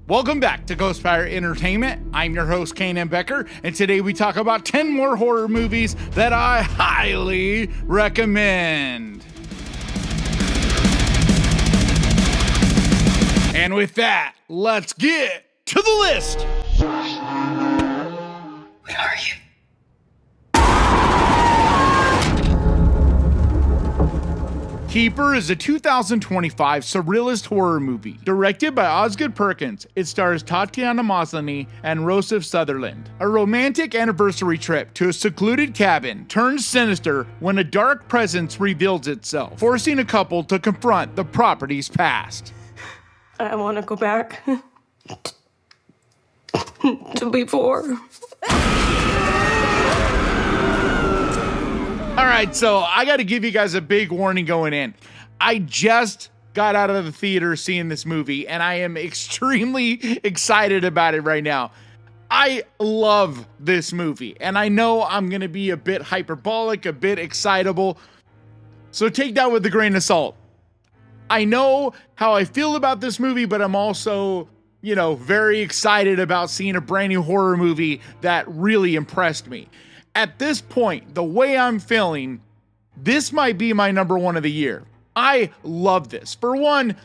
Welcome back to Ghost Fire Entertainment. I'm your host, Kane M. Becker, and today we talk about 10 more horror movies that I highly recommend. And with that, let's get to the list. What are you? Keeper is a 2025 surrealist horror movie directed by Osgood Perkins. It stars Tatiana Maslany and Rossif Sutherland. A romantic anniversary trip to a secluded cabin turns sinister when a dark presence reveals itself, forcing a couple to confront the property's past. I want to go back to before. All right, so I got to give you guys a big warning going in. I just got out of the theater seeing this movie, and I am extremely excited about it right now. I love this movie, and I know I'm going to be a bit hyperbolic, a bit excitable, so take that with a grain of salt. I know how I feel about this movie, but I'm also, very excited about seeing a brand new horror movie that really impressed me. At this point, the way I'm feeling, this might be my number one of the year. I love this. For one,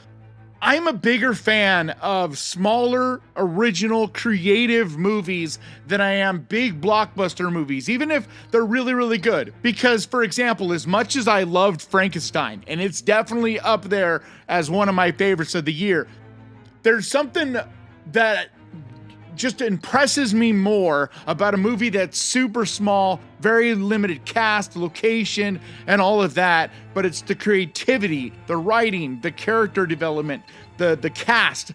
I'm a bigger fan of smaller, original, creative movies than I am big blockbuster movies, even if they're really, really good. Because, for example, as much as I loved Frankenstein, and it's definitely up there as one of my favorites of the year, there's something that just impresses me more about a movie that's super small, very limited cast, location, and all of that, but it's the creativity, the writing, the character development, the cast.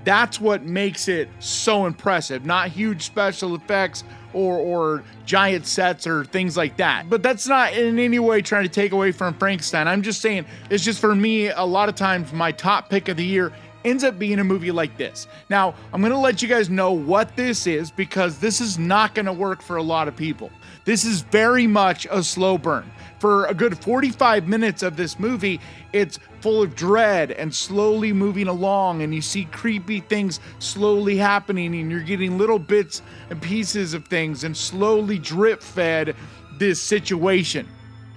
That's what makes it so impressive. Not huge special effects or giant sets or things like that. But that's not in any way trying to take away from Frankenstein. I'm just saying, it's just for me, a lot of times my top pick of the year ends up being a movie like this. Now, I'm going to let you guys know what this is because this is not going to work for a lot of people. This is very much a slow burn. For a good 45 minutes of this movie, it's full of dread and slowly moving along, and you see creepy things slowly happening, and you're getting little bits and pieces of things and slowly drip fed this situation.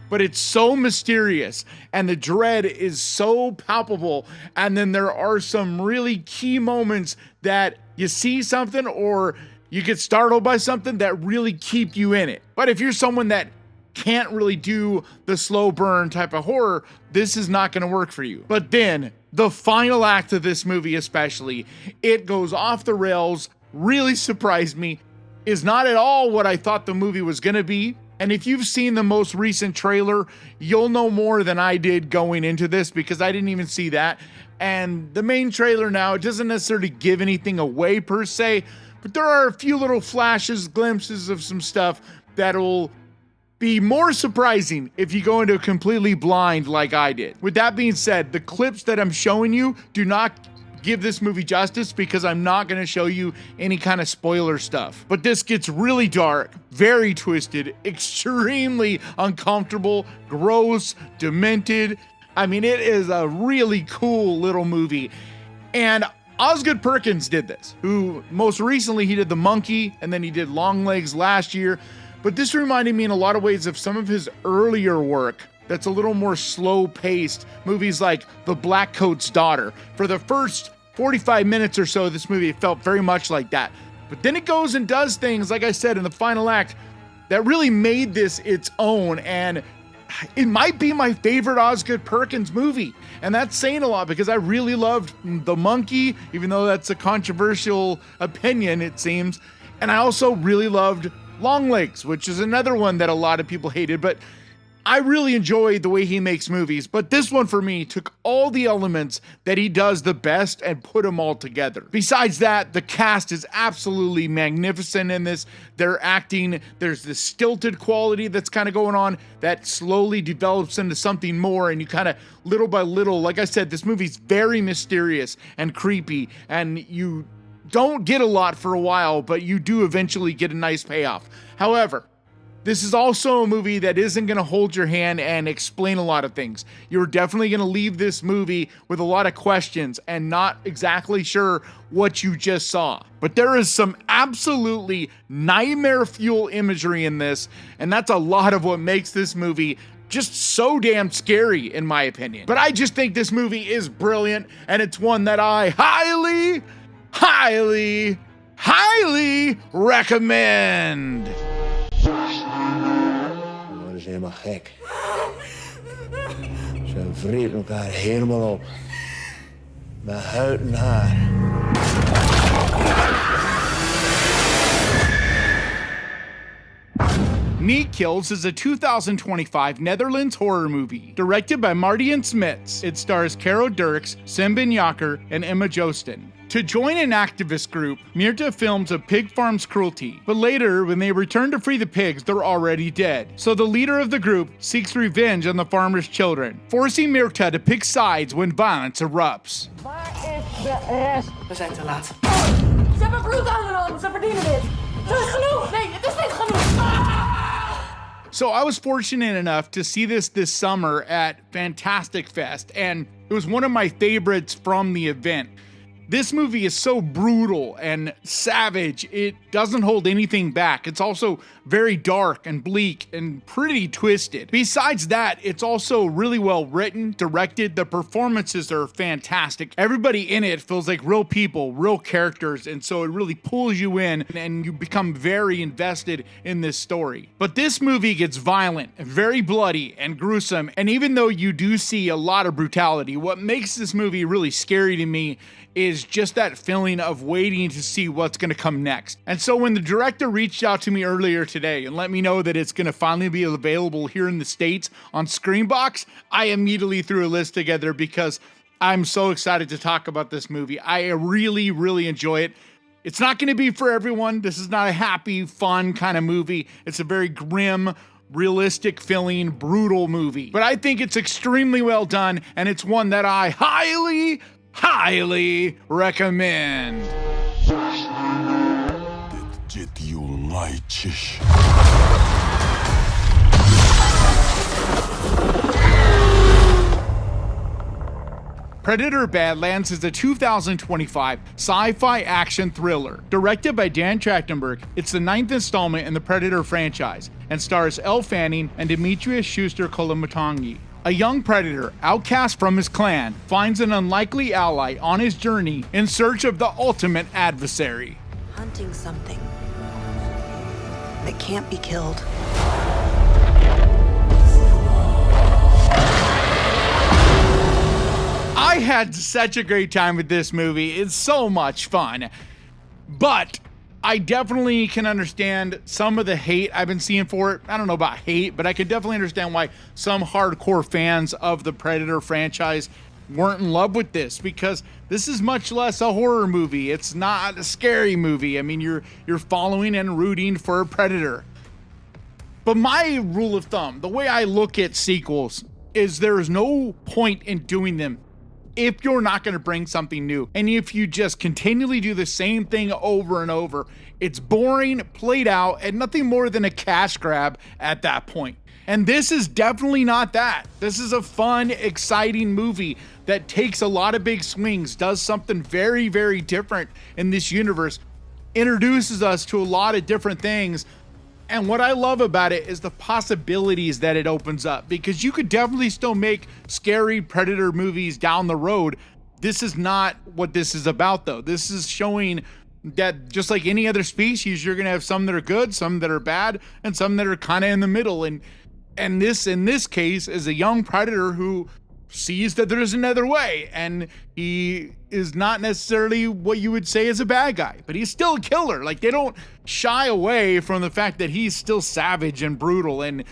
But it's so mysterious and the dread is so palpable. And then there are some really key moments that you see something or you get startled by something that really keep you in it. But if you're someone that can't really do the slow burn type of horror, this is not going to work for you. But then the final act of this movie, especially, it goes off the rails, really surprised me, is not at all what I thought the movie was going to be. And if you've seen the most recent trailer, you'll know more than I did going into this because I didn't even see that. And the main trailer now, it doesn't necessarily give anything away per se, but there are a few little flashes, glimpses of some stuff that'll be more surprising if you go into completely blind like I did. With that being said, the clips that I'm showing you do not give this movie justice because I'm not going to show you any kind of spoiler stuff. But this gets really dark, very twisted, extremely uncomfortable, gross, demented. I mean, it is a really cool little movie. And Osgood Perkins did this, who most recently he did The Monkey and then he did Longlegs last year. But this reminded me in a lot of ways of some of his earlier work that's a little more slow paced. Movies like The Blackcoat's Daughter. For the first 45 minutes or so of this movie, it felt very much like that. But then it goes and does things, like I said, in the final act that really made this its own. And it might be my favorite Osgood Perkins movie. And that's saying a lot because I really loved The Monkey, even though that's a controversial opinion, it seems. And I also really loved Longlegs, which is another one that a lot of people hated. But I really enjoy the way he makes movies, but this one for me took all the elements that he does the best and put them all together. Besides that, the cast is absolutely magnificent in this. They're acting, there's this stilted quality that's kind of going on that slowly develops into something more, and you kind of little by little, like I said, this movie's very mysterious and creepy, and you don't get a lot for a while, but you do eventually get a nice payoff. However, This is also a movie that isn't going to hold your hand and explain a lot of things. You're definitely going to leave this movie with a lot of questions and not exactly sure what you just saw. But there is some absolutely nightmare fuel imagery in this, and that's a lot of what makes this movie just so damn scary, in my opinion. But I just think this movie is brilliant, and it's one that I highly, highly, highly recommend. Dat is helemaal gek. Ze vreten elkaar helemaal op. Met huid en haar. Meat Kills is a 2025 Netherlands horror movie, directed by Martin Smits. It stars Caro Dirks, Simbin Yakker, and Emma Joosten. To join an activist group, Mirta films a pig farm's cruelty, but later, when they return to free the pigs, they're already dead. So the leader of the group seeks revenge on the farmer's children, forcing Mirta to pick sides when violence erupts. Waar is de rest? We zijn te laat. Ze hebben bloed aangenomen, ze verdienen dit. Zo is genoeg. Nee, het is niet genoeg. So I was fortunate enough to see this summer at Fantastic Fest, and it was one of my favorites from the event. This movie is so brutal and savage, it doesn't hold anything back. It's also very dark and bleak and pretty twisted. Besides that, it's also really well written, directed. The performances are fantastic. Everybody in it feels like real people, real characters, and so it really pulls you in and you become very invested in this story. But this movie gets violent, very bloody and gruesome, and even though you do see a lot of brutality, what makes this movie really scary to me is just that feeling of waiting to see what's going to come next. And so when the director reached out to me earlier today and let me know that it's going to finally be available here in the States on Screambox, I immediately threw a list together because I'm so excited to talk about this movie. I really, really enjoy it. It's not going to be for everyone. This is not a happy, fun kind of movie. It's a very grim, realistic feeling, brutal movie. But I think it's extremely well done, and it's one that I highly recommend. Predator Badlands is a 2025 sci-fi action thriller. Directed by Dan Trachtenberg, it's the 9th installment in the Predator franchise and stars Elle Fanning and Demetrius Schuster-Kolomotangi. A young predator, outcast from his clan, finds an unlikely ally on his journey in search of the ultimate adversary. Hunting something that can't be killed. I had such a great time with this movie. It's so much fun. But I definitely can understand some of the hate I've been seeing for it. I don't know about hate, but I can definitely understand why some hardcore fans of the Predator franchise weren't in love with this, because this is much less a horror movie. It's not a scary movie. I mean, you're following and rooting for a predator. But my rule of thumb, the way I look at sequels, is there is no point in doing them if you're not going to bring something new. And if you just continually do the same thing over and over, it's boring, played out, and nothing more than a cash grab at that point. And this is definitely not that. This is a fun, exciting movie that takes a lot of big swings, does something very, very different in this universe, introduces us to a lot of different things. And what I love about it is the possibilities that it opens up, because you could definitely still make scary Predator movies down the road. This is not what this is about, though. This is showing that just like any other species, you're going to have some that are good, some that are bad, and some that are kind of in the middle. And this, in this case, is a young predator who sees that there's another way, and he is not necessarily what you would say is a bad guy, but he's still a killer. Like, they don't shy away from the fact that he's still savage and brutal and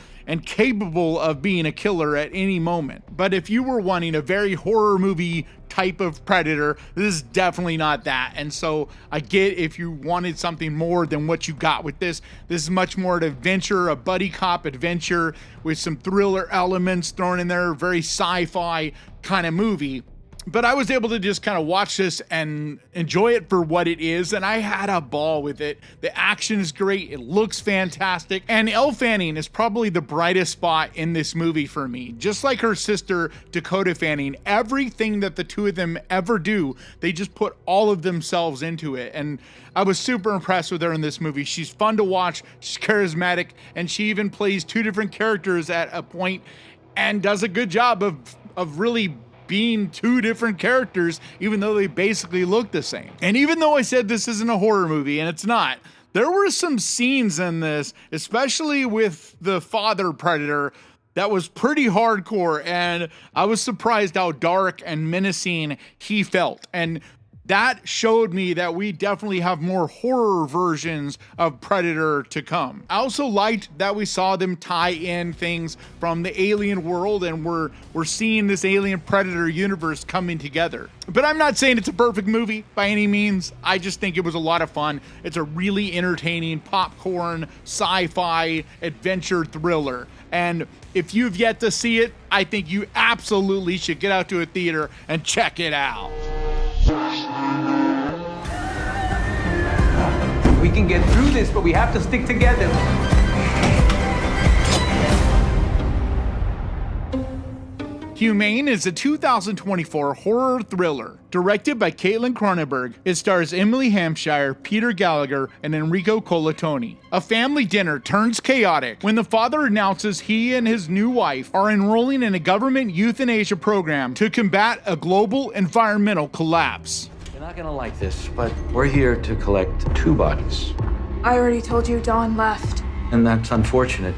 capable of being a killer at any moment. But if you were wanting a very horror movie type of predator, this is definitely not that. And so I get if you wanted something more than what you got with this. This is much more an adventure, a buddy cop adventure with some thriller elements thrown in there, very sci-fi kind of movie. But I was able to just kind of watch this and enjoy it for what it is, and I had a ball with it. The action is great, it looks fantastic, and Elle Fanning is probably the brightest spot in this movie for me. Just like her sister, Dakota Fanning, everything that the two of them ever do, they just put all of themselves into it, and I was super impressed with her in this movie. She's fun to watch, she's charismatic, and she even plays two different characters at a point and does a good job of really being two different characters, even though they basically look the same. And even though I said this isn't a horror movie, and it's not, there were some scenes in this, especially with the father predator, that was pretty hardcore, and I was surprised how dark and menacing he felt. And that showed me that we definitely have more horror versions of Predator to come. I also liked that we saw them tie in things from the alien world, and we're seeing this Alien Predator universe coming together. But I'm not saying it's a perfect movie by any means. I just think it was a lot of fun. It's a really entertaining popcorn sci-fi adventure thriller. And if you've yet to see it, I think you absolutely should get out to a theater and check it out. We can get through this, but we have to stick together. Humane is a 2024 horror thriller directed by Caitlin Cronenberg. It stars Emily Hampshire, Peter Gallagher, and Enrico Colantoni. A family dinner turns chaotic when the father announces he and his new wife are enrolling in a government euthanasia program to combat a global environmental collapse. You're not gonna like this, but we're here to collect 2 bodies. I already told you Dawn left. And that's unfortunate.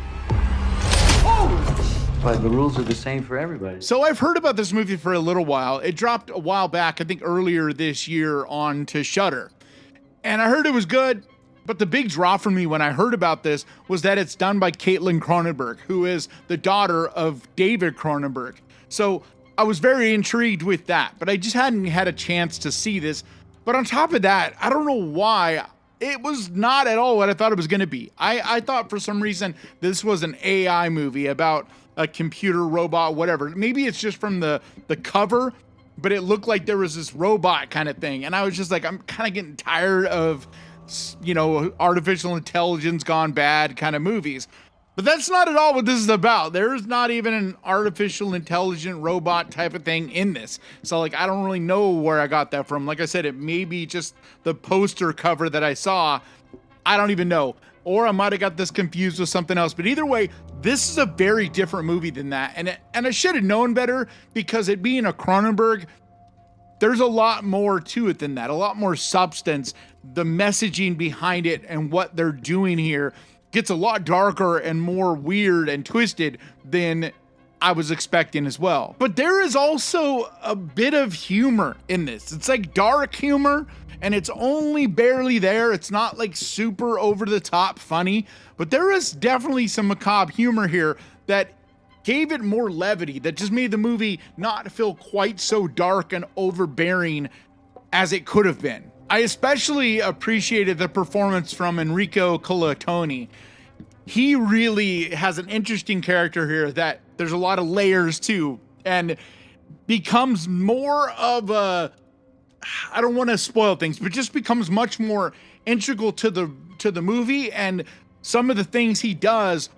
But the rules are the same for everybody. So I've heard about this movie for a little while. It dropped a while back, I think earlier this year, onto Shudder. And I heard it was good, but the big draw for me when I heard about this was that it's done by Caitlin Cronenberg, who is the daughter of David Cronenberg. So I was very intrigued with that, but I just hadn't had a chance to see this. But on top of that, I don't know why, it was not at all what I thought it was going to be. I thought for some reason this was an AI movie about a computer robot, whatever. Maybe it's just from the cover, but it looked like there was this robot kind of thing. And I was just like, I'm kind of getting tired of, you know, artificial intelligence gone bad kind of movies. But that's not at all what this is about. There's not even an artificial intelligent robot type of thing in this. So like, I don't really know where I got that from. Like I said, it may be just the poster cover that I saw. I don't even know. Or I might have got this confused with something else. But either way, this is a very different movie than that. And I should have known better, because it being a Cronenberg, there's a lot more to it than that. A lot more substance. The messaging behind it and what they're doing here gets a lot darker and more weird and twisted than I was expecting as well. But there is also a bit of humor in this. It's like dark humor, and it's only barely there. It's not like super over the top funny, but there is definitely some macabre humor here that gave it more levity, that just made the movie not feel quite so dark and overbearing as it could have been. I especially appreciated the performance from Enrico Colantoni. He really has an interesting character here that there's a lot of layers to, and becomes more of a, I don't want to spoil things, but just becomes much more integral to the movie, and some of the things he does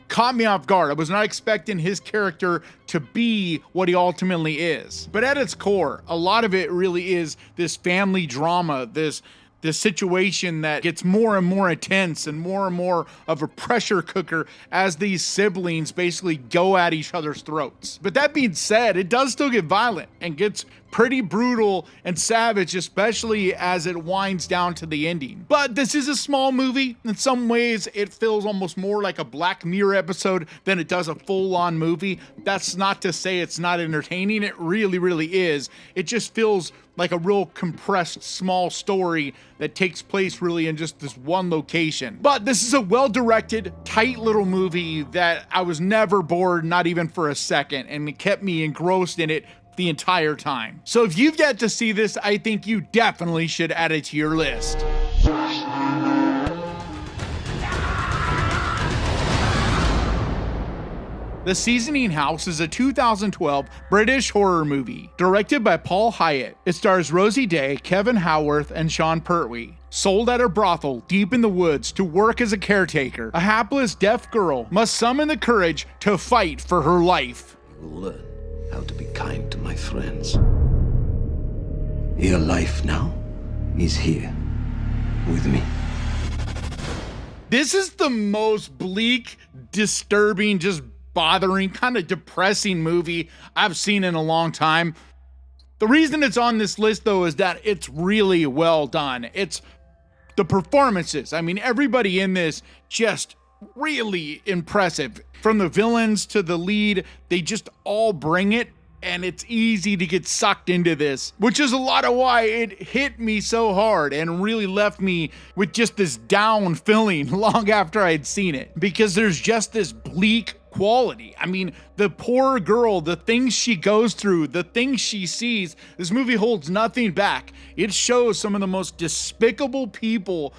caught me off guard. I was not expecting his character to be what he ultimately is. But at its core, a lot of it really is this family drama, this situation that gets more and more intense and more of a pressure cooker as these siblings basically go at each other's throats. But that being said, it does still get violent and gets pretty brutal and savage, especially as it winds down to the ending. But this is a small movie. In some ways, it feels almost more like a Black Mirror episode than it does a full-on movie. That's not to say it's not entertaining. It really, really is. It just feels like a real compressed small story that takes place really in just this one location. But this is a well-directed, tight little movie that I was never bored, not even for a second, and it kept me engrossed in it the entire time. So if you've yet to see this, I think you definitely should add it to your list. The Seasoning House is a 2012 British horror movie directed by Paul Hyatt. It stars Rosie Day, Kevin Howarth, and Sean Pertwee. Sold at a brothel deep in the woods to work as a caretaker, a hapless deaf girl must summon the courage to fight for her life. You will learn how to be kind to my friends. Your life now is here with me. This is the most bleak, disturbing, just bothering, kind of depressing movie I've seen in a long time. The reason it's on this list, though, is that it's really well done. It's the performances. I mean, everybody in this just really impressive. From the villains to the lead, they just all bring it, and it's easy to get sucked into this, which is a lot of why it hit me so hard and really left me with just this down feeling long after I'd seen it, because there's just this bleak quality. I mean, the poor girl, the things she goes through, the things she sees, this movie holds nothing back. It shows some of the most despicable people.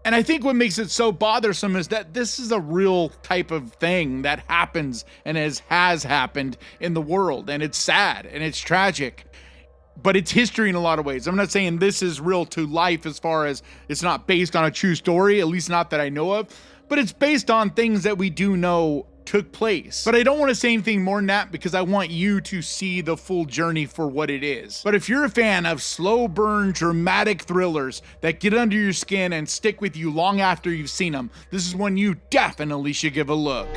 And I think what makes it so bothersome is that this is a real type of thing that happens and has happened in the world. And it's sad and it's tragic, but it's history in a lot of ways. I'm not saying this is real to life as far as it's not based on a true story, at least not that I know of, but it's based on things that we do know took place. But I don't want to say anything more than that because I want you to see the full journey for what it is. But if you're a fan of slow burn, dramatic thrillers that get under your skin and stick with you long after you've seen them, this is one you definitely should give a look.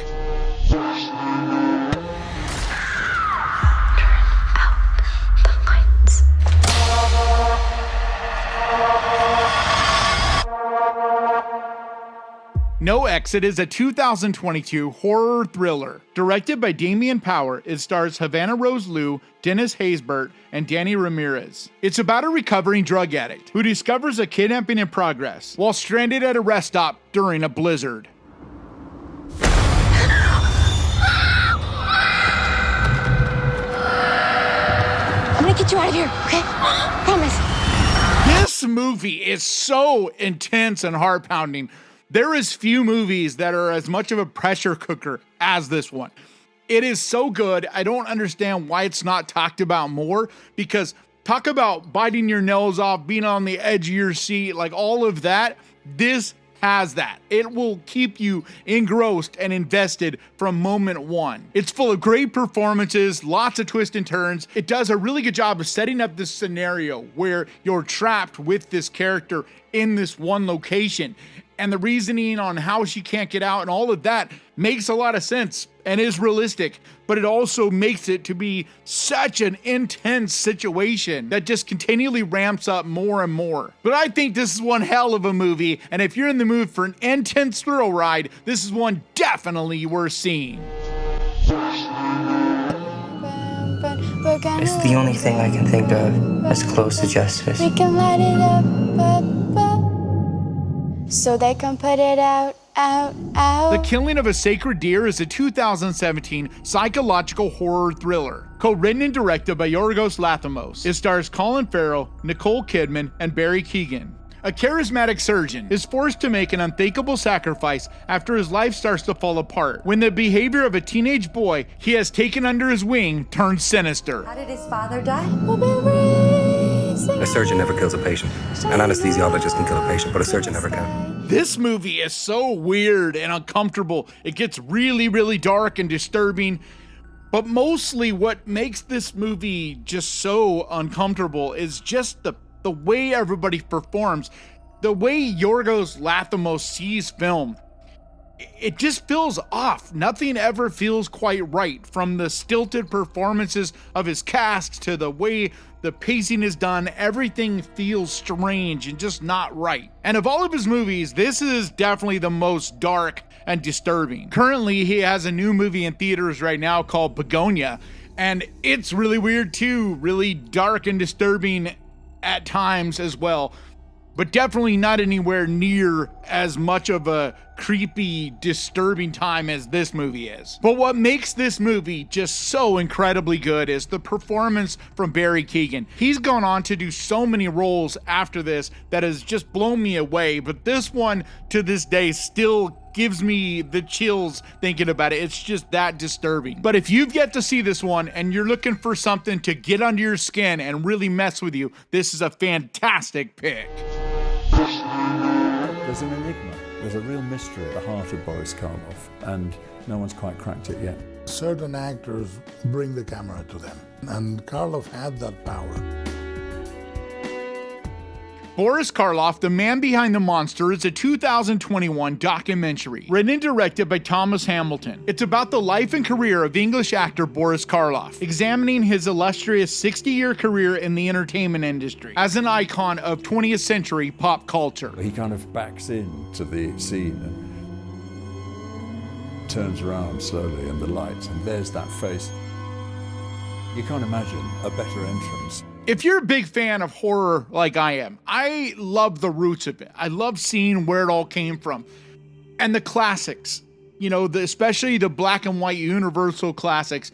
No Exit is a 2022 horror thriller. Directed by Damien Power, it stars Havana Rose Liu, Dennis Haysbert, and Danny Ramirez. It's about a recovering drug addict who discovers a kidnapping in progress while stranded at a rest stop during a blizzard. I'm gonna get you out of here, okay? Promise. This movie is so intense and heart-pounding. There is few movies that are as much of a pressure cooker as this one. It is so good. I don't understand why it's not talked about more, because talk about biting your nails off, being on the edge of your seat, like all of that. This has that. It will keep you engrossed and invested from moment one. It's full of great performances, lots of twists and turns. It does a really good job of setting up this scenario where you're trapped with this character in this one location. And the reasoning on how she can't get out and all of that makes a lot of sense and is realistic, but it also makes it to be such an intense situation that just continually ramps up more and more. But I think this is one hell of a movie, and if you're in the mood for an intense thrill ride, this is one definitely worth seeing. It's the only thing I can think of as close to justice. We can light it up, so they can put it out. The Killing of a Sacred Deer is a 2017 psychological horror thriller, co-written and directed by Yorgos Lanthimos. It stars Colin Farrell, Nicole Kidman, and Barry Keoghan. A charismatic surgeon is forced to make an unthinkable sacrifice after his life starts to fall apart, when the behavior of a teenage boy he has taken under his wing turns sinister. How did his father die? A surgeon never kills a patient. An anesthesiologist can kill a patient, but a surgeon never can. This movie is so weird and uncomfortable. It gets really, really dark and disturbing. But mostly what makes this movie just so uncomfortable is just the way everybody performs. The way Yorgos Lanthimos sees film. It just feels off. Nothing ever feels quite right, from the stilted performances of his cast to the way the pacing is done. Everything feels strange and just not right. And of all of his movies, this is definitely the most dark and disturbing. Currently, he has a new movie in theaters right now called Begonia, and it's really weird too, really dark and disturbing at times as well, but definitely not anywhere near as much of a creepy, disturbing time as this movie is. But what makes this movie just so incredibly good is the performance from Barry Keoghan. He's gone on to do so many roles after this that has just blown me away, but this one to this day still gives me the chills thinking about it. It's just that disturbing. But if you've yet to see this one and you're looking for something to get under your skin and really mess with you, this is a fantastic pick. There's an enigma. There's a real mystery at the heart of Boris Karloff, and no one's quite cracked it yet. Certain actors bring the camera to them, and Karloff had that power. Boris Karloff, the man behind the monster, is a 2021 documentary written and directed by Thomas Hamilton. It's about the life and career of English actor Boris Karloff, examining his illustrious 60-year career in the entertainment industry as an icon of 20th century pop culture. He kind of backs into the scene and turns around slowly in the lights, and there's that face. You can't imagine a better entrance. If you're a big fan of horror like I am, I love the roots of it. I love seeing where it all came from. And the classics, you know, especially the black and white universal classics,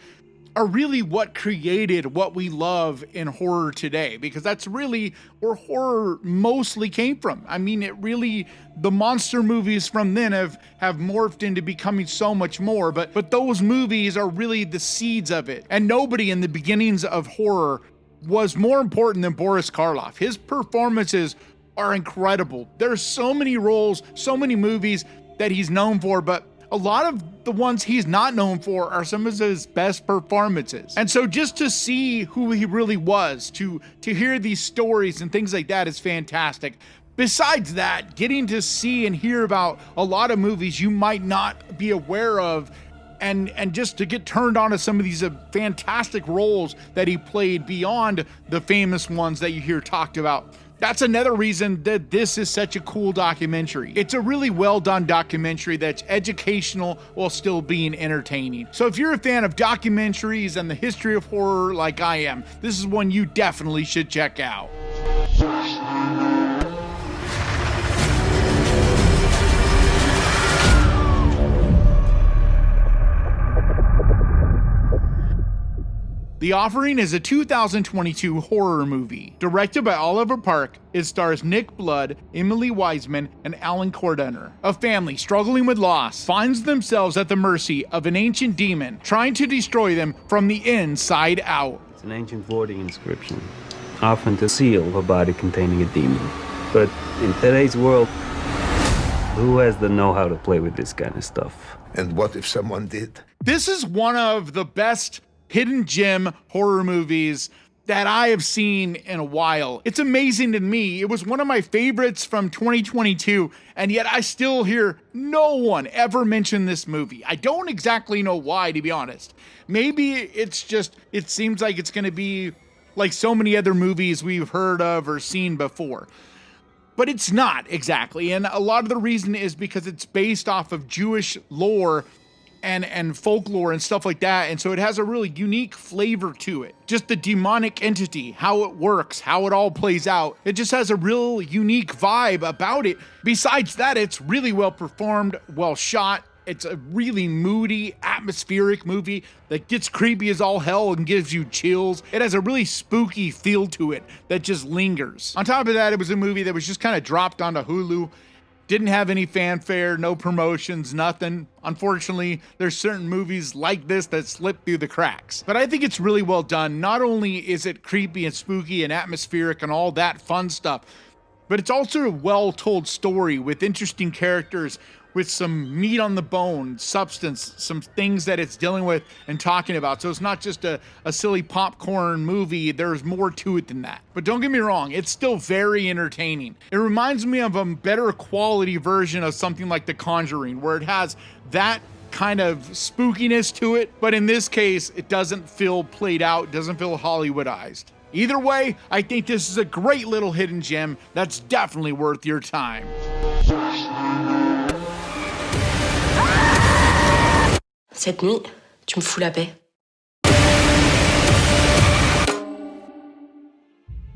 are really what created what we love in horror today, because that's really where horror mostly came from. I mean, the monster movies from then have morphed into becoming so much more, but those movies are really the seeds of it. And nobody in the beginnings of horror was more important than Boris Karloff. His performances are incredible. There's so many roles, so many movies that he's known for, but a lot of the ones he's not known for are some of his best performances. And so just to see who he really was, to hear these stories and things like that is fantastic. Besides that, getting to see and hear about a lot of movies you might not be aware of, and just to get turned on to some of these fantastic roles that he played beyond the famous ones that you hear talked about. That's another reason that this is such a cool documentary. It's a really well done documentary that's educational while still being entertaining. So if you're a fan of documentaries and the history of horror like I am, this is one you definitely should check out. The Offering is a 2022 horror movie. Directed by Oliver Park, it stars Nick Blood, Emily Wiseman, and Alan Cordunner. A family struggling with loss finds themselves at the mercy of an ancient demon trying to destroy them from the inside out. It's an ancient wording inscription, often the seal of a body containing a demon. But in today's world, who has the know-how to play with this kind of stuff? And what if someone did? This is one of the best hidden gem horror movies that I have seen in a while. It's amazing to me. It was one of my favorites from 2022, and yet I still hear no one ever mention this movie. I don't exactly know why, to be honest. Maybe it's just, it seems like it's gonna be like so many other movies we've heard of or seen before. But it's not exactly, and a lot of the reason is because it's based off of Jewish lore and folklore and stuff like that, and so it has a really unique flavor to it. Just the demonic entity, how it works, how it all plays out. It just has a real unique vibe about it. Besides that, it's really well performed, well shot. It's a really moody, atmospheric movie that gets creepy as all hell and gives you chills. It has a really spooky feel to it that just lingers. On top of that, it was a movie that was just kind of dropped onto Hulu. Didn't have any fanfare, no promotions, nothing. Unfortunately, there's certain movies like this that slip through the cracks. But I think it's really well done. Not only is it creepy and spooky and atmospheric and all that fun stuff, but it's also a well-told story with interesting characters, with some meat on the bone, substance, some things that it's dealing with and talking about. So it's not just a silly popcorn movie. There's more to it than that. But don't get me wrong, it's still very entertaining. It reminds me of a better quality version of something like The Conjuring, where it has that kind of spookiness to it, but in this case, it doesn't feel played out, doesn't feel Hollywoodized. Either way, I think this is a great little hidden gem that's definitely worth your time. Cette nuit, tu me fous la paix.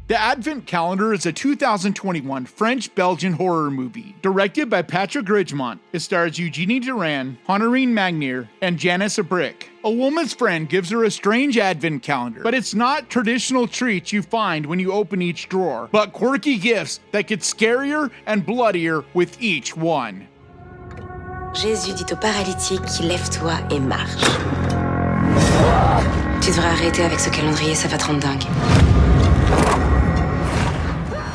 The Advent Calendar is a 2021 French-Belgian horror movie. Directed by Patrick Ridgemont, it stars Eugenie Duran, Honorine Magnier, and Janice Abrick. A woman's friend gives her a strange Advent calendar, but it's not traditional treats you find when you open each drawer, but quirky gifts that get scarier and bloodier with each one. Jésus dit au paralytique, lève-toi et marche. Tu devrais arrêter avec ce calendrier, ça va te rendre dingue.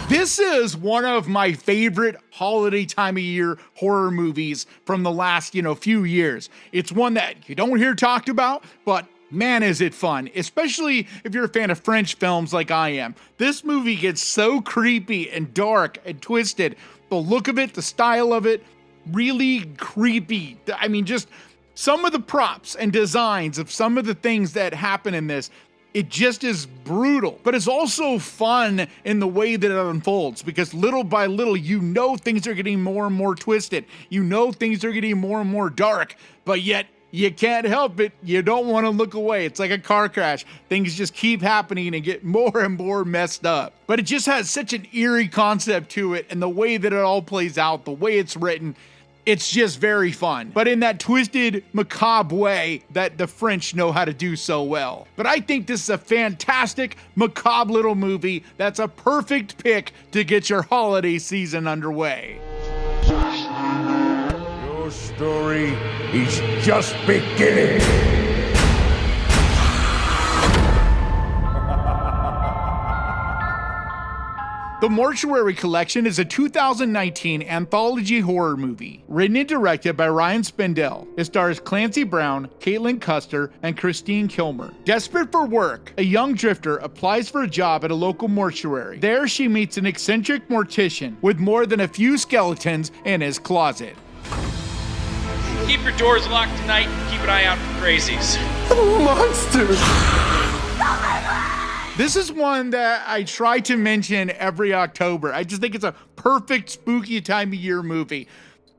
This is one of my favorite holiday time of year horror movies from the last, few years. It's one that you don't hear talked about, but man, is it fun, especially if you're a fan of French films like I am. This movie gets so creepy and dark and twisted. The look of it, the style of it, really creepy. I mean, just some of the props and designs of some of the things that happen in this, it just is brutal, but it's also fun in the way that it unfolds, because little by little, things are getting more and more twisted. Things are getting more and more dark, but yet you can't help it. You don't want to look away. It's like a car crash. Things just keep happening and get more and more messed up. But it just has such an eerie concept to it, and the way that it all plays out, the way it's written, it's just very fun, but in that twisted, macabre way that the French know how to do so well. But I think this is a fantastic, macabre little movie that's a perfect pick to get your holiday season underway. Your story is just beginning. The Mortuary Collection is a 2019 anthology horror movie, written and directed by Ryan Spindell. It stars Clancy Brown, Caitlin Custer, and Christine Kilmer. Desperate for work, a young drifter applies for a job at a local mortuary. There she meets an eccentric mortician with more than a few skeletons in his closet. Keep your doors locked tonight. Keep an eye out for crazies. Monsters! This is one that I try to mention every October. I just think it's a perfect spooky time of year movie.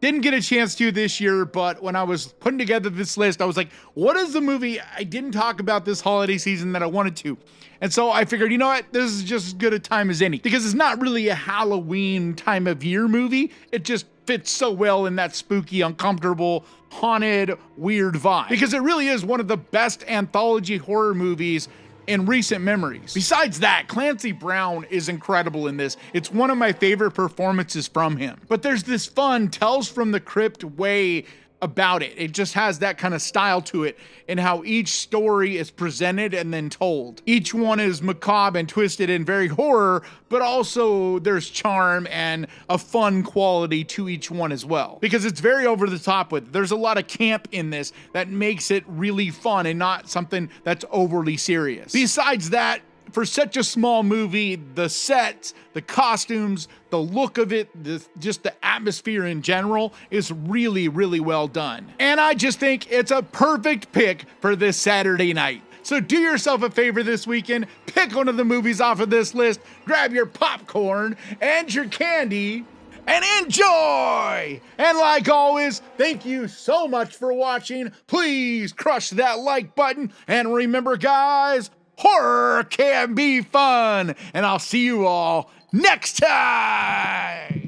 Didn't get a chance to this year, but when I was putting together this list, I was like, what is the movie I didn't talk about this holiday season that I wanted to? And so I figured, you know what? This is just as good a time as any, because it's not really a Halloween time of year movie. It just fits so well in that spooky, uncomfortable, haunted, weird vibe, because it really is one of the best anthology horror movies in recent memories. Besides that, Clancy Brown is incredible in this. It's one of my favorite performances from him. But there's this fun Tales from the Crypt way about it. It just has that kind of style to it, and how each story is presented and then told. Each one is macabre and twisted and very horror, but also there's charm and a fun quality to each one as well, because it's very over the top with. There's a lot of camp in this that makes it really fun and not something that's overly serious. Besides that, for such a small movie, the sets, the costumes, the look of it, just the atmosphere in general is really, really well done. And I just think it's a perfect pick for this Saturday night. So do yourself a favor this weekend, pick one of the movies off of this list, grab your popcorn and your candy, and enjoy! And like always, thank you so much for watching. Please crush that like button, and remember guys, horror can be fun, and I'll see you all next time.